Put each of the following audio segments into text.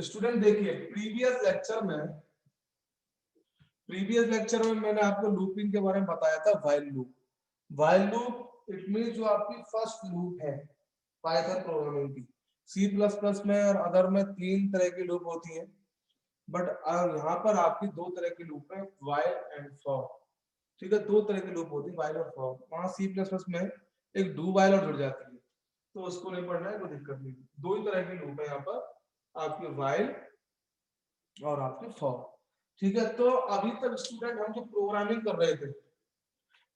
Student देखिए previous lecture में मैंने आपको लूपिंग के बारे में बताया था। व्हाइल लूप इट मीन जो आपकी फर्स्ट लूप है पाइथन प्रोग्रामिंग की। सी प्लस प्लस में और अदर में 3 तरह की लूप होती है, बट यहाँ पर आपकी 2 तरह की लूप है, व्हाइल एंड फॉर। ठीक है, 2 तरह की लूप होती है, व्हाइल और फॉर। वहां सी प्लस प्लस में एक डू व्हाइल और जुड़ जाती है, तो उसको नहीं पढ़ना है, कोई दिक्कत नहीं। 2 ही तरह की लूप है यहाँ पर, आपकी व्हाइल और आपकी फॉर। ठीक है, तो अभी तक स्टूडेंट हम जो प्रोग्रामिंग कर रहे थे,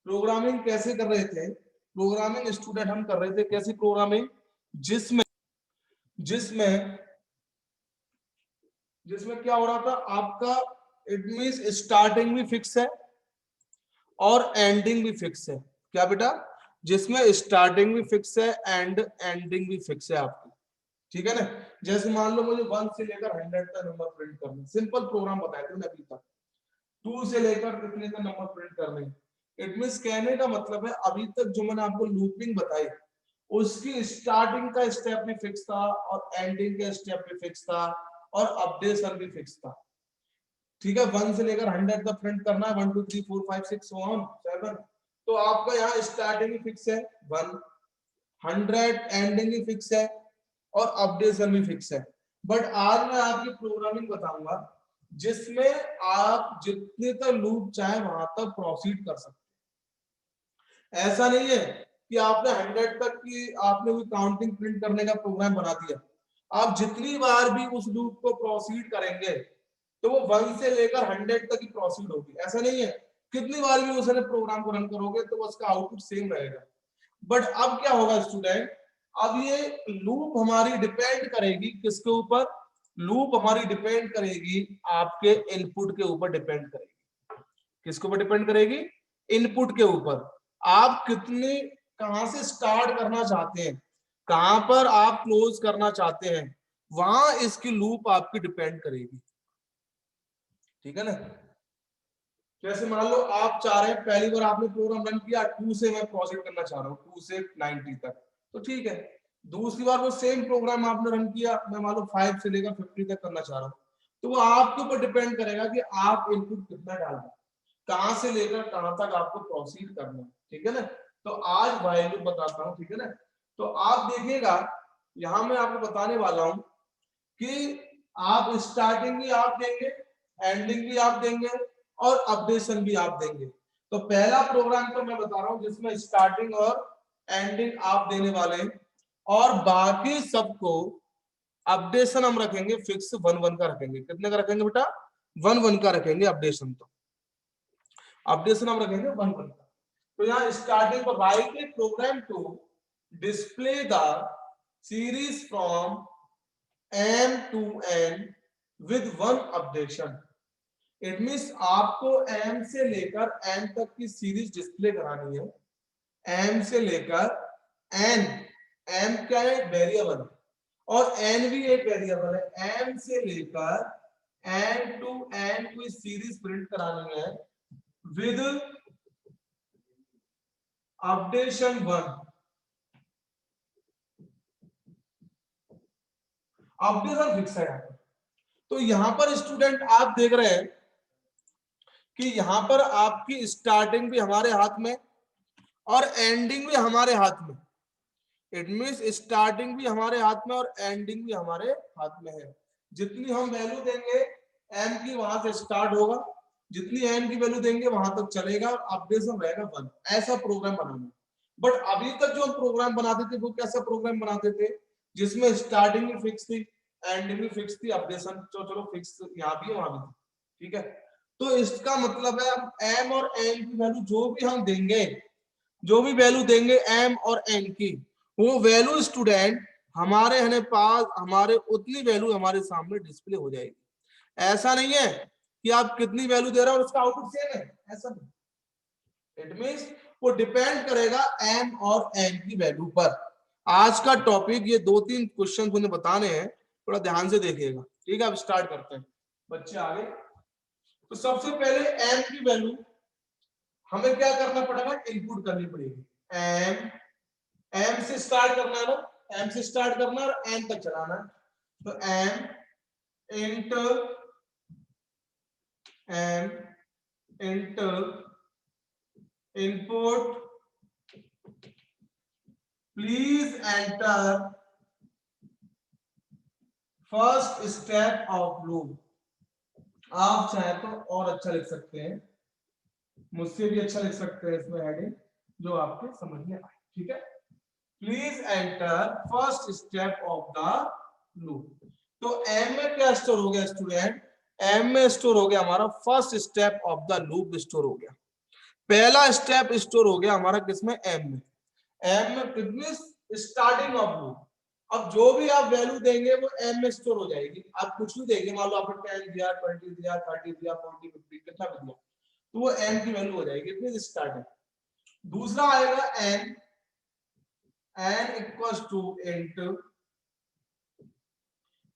प्रोग्रामिंग कैसे कर रहे थे? प्रोग्रामिंग स्टूडेंट हम कर रहे थे कैसी प्रोग्रामिंग, जिसमें जिसमें जिसमें क्या हो रहा था आपका, इट मींस स्टार्टिंग भी फिक्स है और एंडिंग भी फिक्स है। क्या बेटा? जिसमें स्टार्टिंग भी फिक्स है एंड एंडिंग भी फिक्स है आपकी। ठीक है ना? जैसे मान लो मुझे 1 से लेकर 100 तक नंबर प्रिंट करना, सिंपल प्रोग्राम बताया था अभी तक। 2 से लेकर कितने तक नंबर प्रिंट करने। इट मींस कहने का मतलब है अभी तक जो मैंने आपको लूपिंग बताई, उसकी स्टार्टिंग का स्टेप भी फिक्स था और एंडिंग का स्टेप भी फिक्स था और अपडेशन भी फिक्स था। ठीक है, 1 से लेकर 100 तक प्रिंट करना है, 1 2 3 4 5 6 7, तो आपका यहाँ स्टार्टिंग भी फिक्स है 1, 100 एंडिंग भी फिक्स है और अपडेशन भी फिक्स है। बट आज मैं आपकी प्रोग्रामिंग बताऊंगा जिसमें आप जितने तक लूप चाहे वहां तक प्रोसीड कर सकते हैं। ऐसा नहीं है कि आपने 100 तक की आपने कोई काउंटिंग प्रिंट करने का प्रोग्राम बना दिया, आप जितनी बार भी उस लूप को प्रोसीड करेंगे तो वो 1 से लेकर 100 तक ही प्रोसीड होगी। ऐसा नहीं है कितनी बार भी उसने प्रोग्राम को रन करोगे तो उसका आउटपुट सेम रहेगा। बट अब क्या होगा स्टूडेंट, अब ये लूप हमारी डिपेंड करेगी किसके ऊपर? लूप हमारी डिपेंड करेगी आपके इनपुट के ऊपर डिपेंड करेगी। किसके ऊपर डिपेंड करेगी? इनपुट के ऊपर। आप कितने कहां से स्टार्ट करना चाहते हैं, कहां पर आप क्लोज करना चाहते हैं, वहां इसकी लूप आपकी डिपेंड करेगी। ठीक है ना? जैसे मान लो आप चाह रहे हैं, पहली बार आपने प्रोग्राम रन किया 2 से मैं प्रोसीड करना चाह रहा हूँ 2 से 90 तक, तो ठीक है। दूसरी बार वो सेम प्रोग्राम आपने रन किया, मैं मान लो 5 से लेकर 50 तक करना चाह रहा हूँ, तो वो आपके ऊपर डिपेंड करेगा कि आप इनपुट कितना डाल रहे हैं, कहां से लेकर कहां तक आपको प्रोसीड करना है। ठीक है ना? तो आज वैल्यू बताता हूँ। ठीक है ना? तो आप देखिएगा, यहां मैं आपको बताने वाला हूं कि आप स्टार्टिंग भी आप देंगे, एंडिंग भी आप देंगे और अपडेशन भी आप देंगे। तो पहला प्रोग्राम तो मैं बता रहा हूं जिसमें स्टार्टिंग और एंडिंग आप देने वाले हैं और बाकी सबको अपडेशन हम रखेंगे फिक्स 1 1 का रखेंगे। कितने का रखेंगे बेटा? 1 1 का रखेंगे अपडेशन। तो अपडेशन हम रखेंगे 1 1 का। तो यहाँ स्टार्टिंग पर write a program to display the series from M to N with 1 updation. It means आपको M से लेकर N तक की सीरीज डिस्प्ले करानी है। M से लेकर N, M क्या है? वेरिएबल, और N भी एक वेरिएबल है। M से लेकर N to N कोई सीरीज प्रिंट करानी है विद अपडेशन 1। अपडेशन फिक्स है। तो यहां पर स्टूडेंट आप देख रहे हैं कि यहां पर आपकी स्टार्टिंग भी हमारे हाथ में और एंडिंग भी हमारे हाथ में। इट मींस स्टार्टिंग भी हमारे हाथ में और एंडिंग भी हमारे हाथ में है। जितनी हम वैल्यू देंगे m की, वहां से स्टार्ट होगा, जितनी n की वैल्यू देंगे वहां तक चलेगा और अपडेशन रहेगा 1। ऐसा प्रोग्राम बनाना। बट अभी तक जो हम प्रोग्राम बनाते थे वो कैसा प्रोग्राम बनाते थे, जिसमें स्टार्टिंग भी फिक्स थी, एंडिंग भी फिक्स थी, अपडेशन तो चलो फिक्स यहाँ भी वहां भी थी। ठीक है? तो इसका मतलब है अब m और n की वैल्यू जो भी हम देंगे, जो भी वैल्यू देंगे m और n की, वो वैल्यू स्टूडेंट हमारे पास हमारे उतनी वैल्यू हमारे सामने डिस्प्ले हो जाएगी। ऐसा नहीं है कि आप कितनी वैल्यू दे रहे हो और उसका आउटपुट सेम है, ऐसा नहीं। इट मींस वो डिपेंड करेगा m और n की वैल्यू पर। आज का टॉपिक ये 2-3 क्वेश्चन मुझे बताने हैं, थोड़ा ध्यान से देखिएगा। ठीक है, अब स्टार्ट करते हैं बच्चे आगे। तो सबसे पहले m की वैल्यू हमें क्या करना पड़ेगा? इनपुट करनी पड़ेगी। m से स्टार्ट करना है ना, m से स्टार्ट करना और n तक चलाना है। तो m int m int input please enter first step of loop. आप चाहे तो और अच्छा लिख सकते हैं, मुझसे भी अच्छा लिख सकते हैं इसमें हेडिंग, जो आपके समझ में आए। ठीक है, please enter first step of the loop. तो एम में क्या स्टोर हो गया स्टूडेंट? एम में स्टोर हो गया हमारा first step of the loop store हो गया। पहला स्टेप स्टोर हो गया हमारा किसमें? एम में। एम में कितनी स्टार्टिंग ऑफ लूप। अब जो भी आप वैल्यू देंगे वो एम में स्टोर हो जाएगी। आप कुछ भी देंगे, मान लो आपने 10 दिया, 20 दिया, 30 दिया, 40, 50 कितना भी दिया, तो वो एम की वैल्यू हो जाएगी, इतनी स्टार्टिंग। दूसरा आएगा N, N equals to into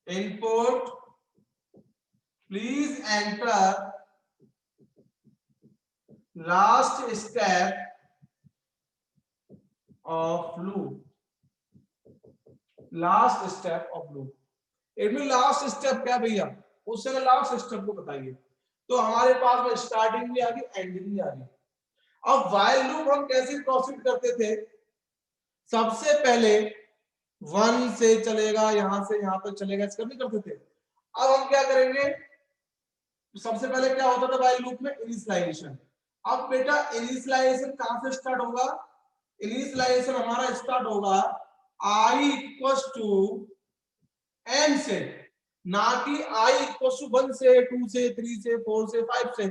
input please enter last step of loop. Last step of loop, इनमें लास्ट स्टेप क्या भैया? उससे लास्ट स्टेप को बताइए। तो हमारे पास में स्टार्टिंग भी आ गई, एंडिंग भी आ गई। अब व्हाइल लूप हम कैसे प्रोसीड करते थे? सबसे पहले 1 से चलेगा, यहां से यहां तक चलेगा, इसका भी करते थे। अब हम क्या करेंगे? सबसे पहले क्या होता था व्हाइल लूप में? इनिशियलाइजेशन। अब बेटा इनिशियलाइजेशन कहां से स्टार्ट होगा? इनिशियलाइजेशन हमारा स्टार्ट होगा i इक्वल्स टू n से, ना कि i इक्वल टू 1 से, 2 से, 3 से, 4 से, 5 से,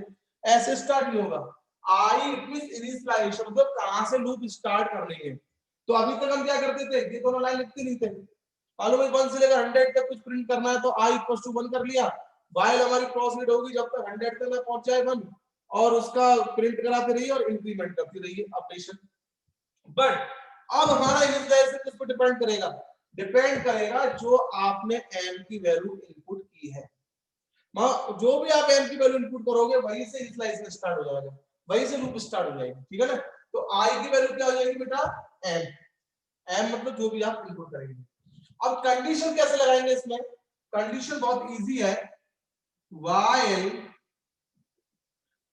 ऐसे स्टार्ट नहीं होगा। i इट मींस इनिशियलाइजेशन, मतलब कहां से लूप स्टार्ट करनी है। तो अभी तक हम क्या करते थे? ये दोनों लाइन लिखते नहीं थे। मालूम है 1 से लेकर 100 तक कुछ प्रिंट करना है तो i इक्वल टू 1 कर लिया। व्हाइल हमारी प्रोसीड होगी जब तक 100 तक ना पहुंच जाए 1, और उसका प्रिंट कराते रहिए और इंक्रीमेंट करती रहिए ऑपरेशन। बट अब हमारा इनिशियलाइजेशन किस पर डिपेंड करेगा? डिपेंड करेगा जो आपने m की वैल्यू इनपुट की है। जो भी आप m की वैल्यू इनपुट करोगे वहीं से इनिशियलाइजेशन स्टार्ट हो जाएगा, वहीं से लूप स्टार्ट हो जाएगी। ठीक है ना? तो i की वैल्यू क्या हो जाएगी बेटा? m मतलब जो भी आप इनपुट करेंगे। अब कंडीशन कैसे लगाएंगे इसमें? कंडीशन बहुत इजी है। while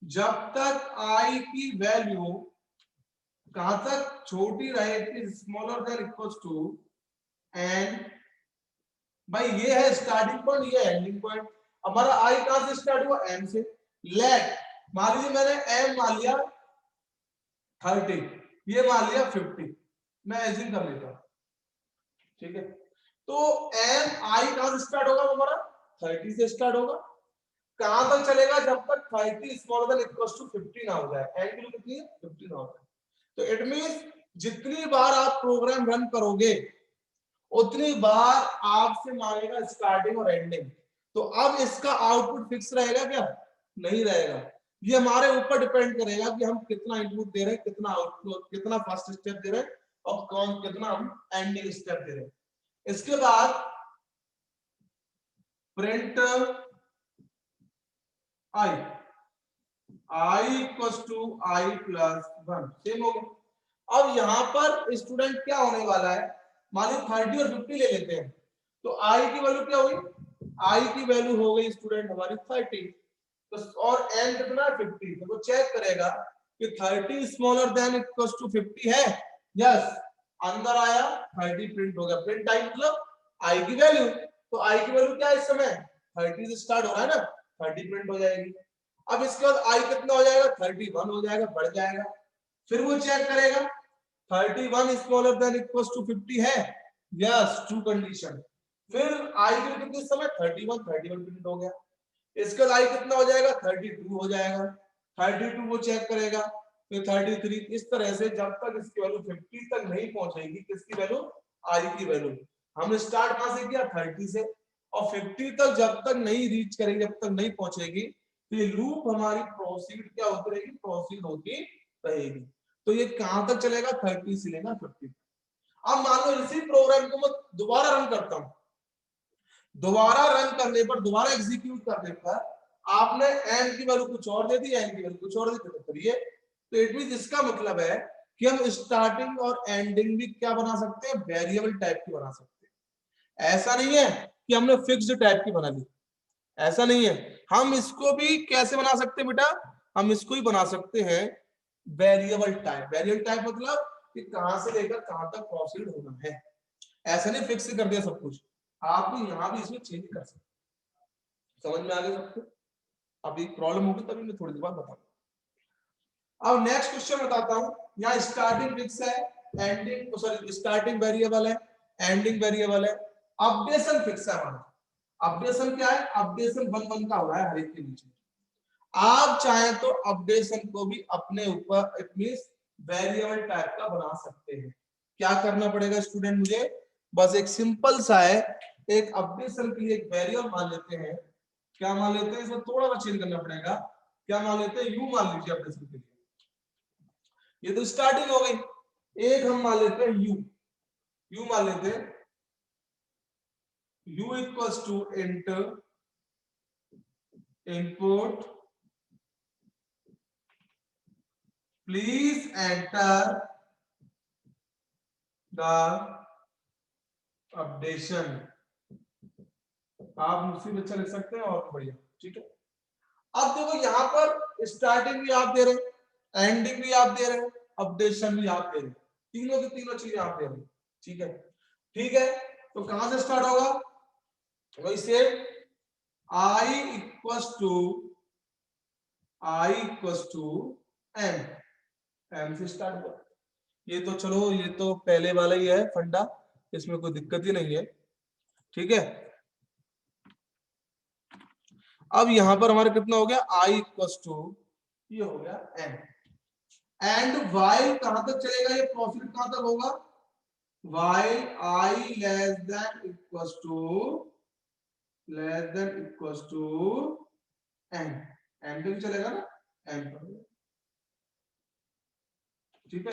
जब तक i की वैल्यू कहां तक छोटी रहे, smaller than equals to end, भाई ये है स्टार्टिंग पॉइंट, ये एंडिंग पॉइंट। हमारा आई कहां से स्टार्ट हुआ? एम से। लेट मान लीजिए मैंने एम मान लिया 30, ये मान लिया 50, मैं एज्यूम कर लेता हूं। ठीक है, तो एम आई कहां से स्टार्ट होगा? हमारा 30 से स्टार्ट होगा। कहां तक चलेगा? जब तक 30 स्मॉलर देन इक्वल्स टू 50 ना हो जाए। एम की वैल्यू कितनी है? 50 ना हो जाए। तो इट मींस जितनी बार आप प्रोग्राम रन करोगे उतनी बार आपसे मांगेगा स्टार्टिंग और एंडिंग। तो अब इसका आउटपुट फिक्स रहेगा क्या? नहीं रहेगा। ये हमारे ऊपर डिपेंड करेगा कि हम कितना इनपुट दे रहे हैं, कितना आउटपुट, कितना फर्स्ट स्टेप दे रहे हैं और कौन कितना हम एंडिंग स्टेप दे रहे हैं। इसके बाद print I, I equals to I plus 1, same हो गया। अब यहाँ पर स्टूडेंट क्या होने वाला है? मान लो 30 और 50 ले लेते हैं, तो आई की वैल्यू क्या हुई? आई की वैल्यू हो गई स्टूडेंट हमारी 30, तो और एन कितना है? 50। तो वो चेक करेगा कि 30 स्मॉलर देन इक्वल्स टू 50 है। यस, अंदर आया 30 प्रिंट हो गया। प्रिंट आई मतलब आई की वैल्यू, तो आई की वैल्यू क्या है इस समय? 30 से स्टार्ट हो रहा है ना, 30 प्रिंट हो जाएगी। अब इसके बाद आई कितना हो जाएगा? 31 हो जाएगा, बढ़ जाएगा। फिर वो चेक करेगा 31 स्मॉलर देन इक्वल्स टू 50 है। Yes, true condition. फिर आई की कितनी समय? 31 प्रिंट हो गया। इसके बाद आई कितना हो जाएगा? 32 हो जाएगा। 32 वो चेक करेगा, फिर 33। इस तरह से जब तक इसकी वैल्यू 50 तक नहीं पहुंचेगी, किसकी वैल्यू? आई की वैल्यू। हमने स्टार्ट कहां से किया? 30 से, और 50 तक जब तक नहीं रीच करेंगे, जब तक नहीं पहुंचेगी, तो ये लूप हमारी प्रोसीड क्या होती रहेगी? प्रोसीड होती रहेगी। तो ये कहां तक चलेगा? 30 से लेना 50। अब मान लो इसी प्रोग्राम को मैं दोबारा रन करता हूं। दोबारा रन करने पर, दोबारा एग्जीक्यूट करने पर आपने एन की वैल्यू कुछ और दे दी, एन की वैल्यू कुछ और दे दी, करिए। तो इट मींस इसका मतलब है कि हम स्टार्टिंग और एंडिंग भी क्या बना सकते हैं? वेरिएबल टाइप की बना सकते हैं। ऐसा नहीं है कि हमने फिक्स्ड टाइप की बना ली। ऐसा नहीं है। हम इसको भी कैसे बना सकते हैं बेटा, हम इसको ही बना सकते हैं वेरिएबल टाइप। वेरिएबल टाइप मतलब कि कहां से लेकर कहां तक प्रोसीड होना है, ऐसा नहीं फिक्स कर दिया सब कुछ, आप भी यहाँ भी इसमें चेंज कर सकते। समझ में आ गया सबको? अभी प्रॉब्लम होगी तभी मैं थोड़ी देर बाद बताऊंगा। अब नेक्स्ट क्वेश्चन बताता हूँ। यहाँ स्टार्टिंग फिक्स है, एंडिंग सॉरी स्टार्टिंग वेरिएबल है, एंडिंग वेरिएबल है, अपडेशन फिक्स है हमारा। अपडेशन क्या है, अपडेशन 1 का हुआ है हर एक के नीचे। आप चाहें तो अपडेशन को भी अपने ऊपर इट मींस वेरिएबल टाइप का बना सकते हैं। क्या करना पड़ेगा स्टूडेंट, मुझे बस एक सिंपल सा है, एक अपडेशन के लिए एक वेरिएबल मान लेते हैं। क्या मान लेते हैं, इसमें थोड़ा सा चेंज करना पड़ेगा। क्या मान लेते हैं, यू मान लीजिए अपडेशन के लिए। ये तो स्टार्टिंग हो गई। एक हम मान लेते हैं यू, यू मान लेते हैं u equals to enter input please enter the updation. आप मुझसे भी अच्छा लिख सकते हैं और बढ़िया, ठीक है। अब देखो यहाँ पर स्टार्टिंग भी आप दे रहे हैं, एंडिंग भी आप दे रहे हैं, अपडेशन भी आप दे रहे हैं, तीनों की तीनों चीजें आप दे रहे हैं, ठीक है। ठीक है, तो कहां से स्टार्ट होगा, वही से i equals to m, m से स्टार्ट हुआ। ये तो चलो ये तो पहले वाला ही है फंडा, इसमें कोई दिक्कत ही नहीं है, ठीक है। अब यहां पर हमारा कितना हो गया, i इक्वल्स टू ये हो गया m, एंड while कहां तक चलेगा, ये प्रोसीड कहां तक होगा, while i less than equals to n, n पे भी चलेगा ना, n पर, ठीक है,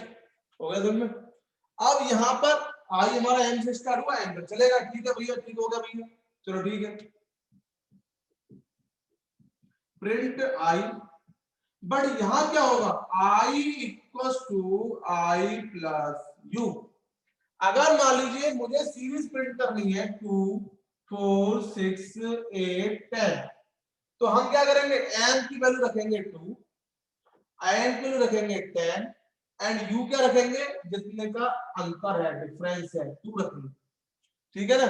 हो गया समझ में। अब यहाँ पर i हमारा m से स्टार्ट हुआ, n पर चलेगा, ठीक है भैया, ठीक हो गया भैया, चलो ठीक है। प्रिंट i, बट यहां क्या होगा, i equals to i plus u। अगर मान लीजिए मुझे सीरीज प्रिंट करनी है 2 4 6 8 10, तो हम क्या करेंगे, m की वैल्यू रखेंगे 2, n की वैल्यू रखेंगे 10 एंड u क्या रखेंगे, जितने का अंतर है, डिफरेंस है, 2 रखेंगे, ठीक है ना।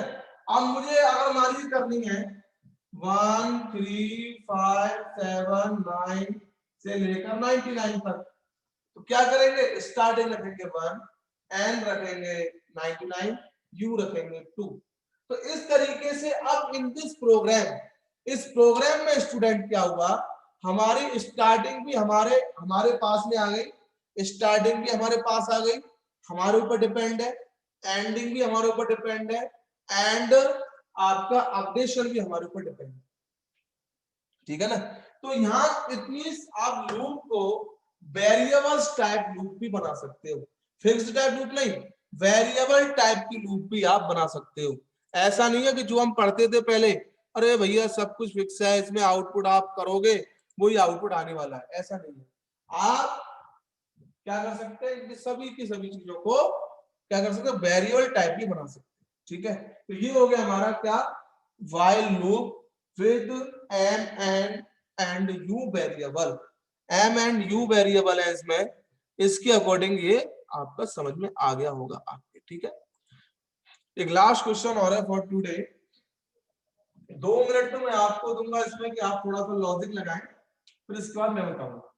अब मुझे अगर मान लीजिए करनी है 1 3 5 7 9 से लेकर 99 तक, तो क्या करेंगे, स्टार्टिंग रखेंगे 1, n रखेंगे 99, u रखेंगे 2। तो इस तरीके से अब इन दिस प्रोग्राम, इस प्रोग्राम में स्टूडेंट क्या हुआ, हमारी स्टार्टिंग भी हमारे पास में आ गई, स्टार्टिंग भी हमारे पास आ गई, हमारे ऊपर डिपेंड है, एंडिंग भी हमारे ऊपर डिपेंड है, एंड आपका अपडेशन भी हमारे ऊपर डिपेंड है, ठीक है ना। तो यहाँ इट मींस आप लूप को वेरिएबल्स टाइप लूप भी बना सकते हो, फिक्स्ड टाइप लूप नहीं, वेरिएबल टाइप की लूप भी आप बना सकते हो। ऐसा नहीं है कि जो हम पढ़ते थे पहले, अरे भैया सब कुछ फिक्स है, इसमें आउटपुट आप करोगे वही आउटपुट आने वाला है, ऐसा नहीं है। आप क्या कर सकते हैं, कि सभी की सभी चीजों को क्या कर सकते हैं, वेरिएबल टाइप भी बना सकते हैं, ठीक है। तो ये हो गया हमारा क्या, while loop with m and u variable, m and u variable है इसमें, इसके अकॉर्डिंग ये आपका समझ में आ गया होगा आपके, ठीक है। एक लास्ट क्वेश्चन और है फॉर टुडे, 2 मिनट तो मैं आपको दूंगा इसमें कि आप थोड़ा सा लॉजिक लगाएं, फिर इसके बाद मैं बताऊंगा।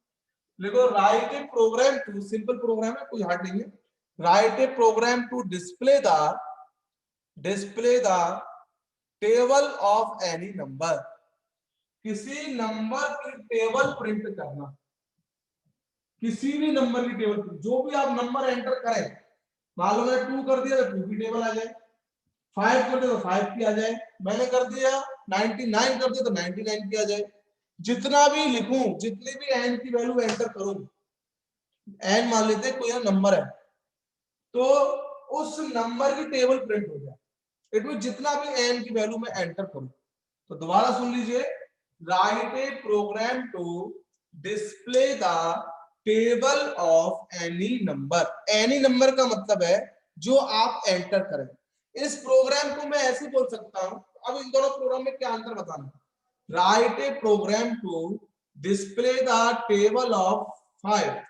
देखो, write a program to, simple program है, कोई हार्ड नहीं है, write a program to display the table of any number, किसी नंबर की टेबल प्रिंट करना, किसी भी नंबर की टेबल, जो भी आप नंबर एंटर करें, मालूम है 2 कर दिया तो 2 की टेबल आ जाए, 5 कर दिया तो 5 की आ जाए, मैंने कर दिया 99 कर दिया तो 99 की आ जाए, जितना भी लिखूं, जितनी भी n की वैल्यू एंटर करूं, n मान लेते हैं कोई नंबर है, तो उस नंबर की टेबल प्रिंट हो जाए, इट मीन जितना भी n की वैल्यू में एंटर करूं। तो दोबारा सुन लीजिए, write a program to display the table of any number, any number का मतलब है जो आप एंटर करें। इस प्रोग्राम को मैं ऐसे बोल सकता हूं, अब इन दोनों प्रोग्राम में क्या अंतर बताना, write a program to display the table of 5।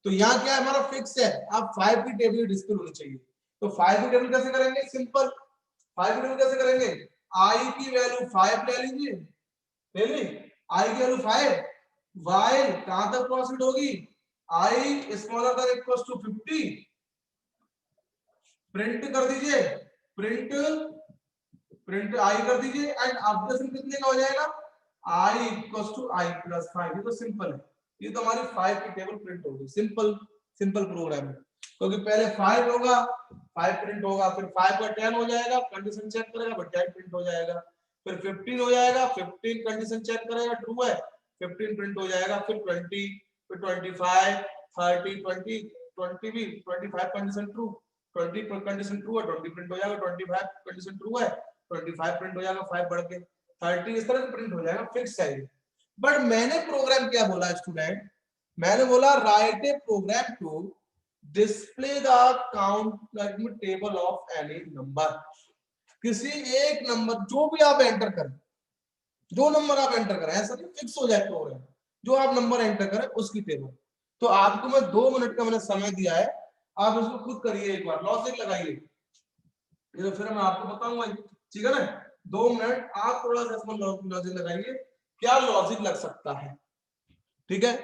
तो यहाँ क्या है हमारा फिक्स है, आप 5 की टेबल डिस्प्ले होनी चाहिए। तो 5 की टेबल कैसे करेंगे, सिंपल 5 की टेबल कैसे करेंगे, आई की वैल्यू 5 ले लीजिए, ले ली आई की वैल्यू 5, वाइल कहां तक प्रोसीड होगी, I smaller than equals to 50, print कर दीजिए, प्रिंट प्रिंट आई कर दीजिए एंड अपडेशन कितने का हो जाएगा, आई इक्वल्स टू आई प्लस 5। ये तो सिंपल है, ये तो हमारी 5 की टेबल प्रिंट होगी, सिंपल सिंपल प्रोग्राम है। क्योंकि पहले 5 होगा, 5 प्रिंट होगा, फिर 5 का 10 हो जाएगा, कंडीशन चेक करेगा, फिर 10 प्रिंट हो जाएगा, फिर 15 हो जाएगा, 15 कंडीशन चेक करेगा ट्रू है, 15 प्रिंट हो जाएगा, फिर 20, फिर 25, 30, 20, 20 भी 25 कंडीशन ट्रू, 20 कंडीशन ट्रू है, 20 प्रिंट हो जाएगा, 25 कंडीशन ट्रू है, 25 प्रिंट हो जाएगा, 5 बढ़ के 30 इस तरह से प्रिंट हो जाएगा, फिक्स है। बट मैंने प्रोग्राम क्या बोला स्टूडेंट, मैंने बोला write a program to display the count table of any number. किसी एक नंबर जो भी आप एंटर करें, जो नंबर आप एंटर करें, ऐसा नहीं फिक्स हो जाए प्रोग्राम, जो आप नंबर एंटर करें उसकी टेबल। तो आपको मैं 2 मिनट का मैंने समय दिया है, आप इसको खुद करिए, एक बार लॉजिक लगाइए, ये तो फिर मैं आपको बताऊंगा, ठीक है ना। 2 मिनट आप थोड़ा सा इसमें लॉजिक लगाइए, क्या लॉजिक लग सकता है, ठीक है।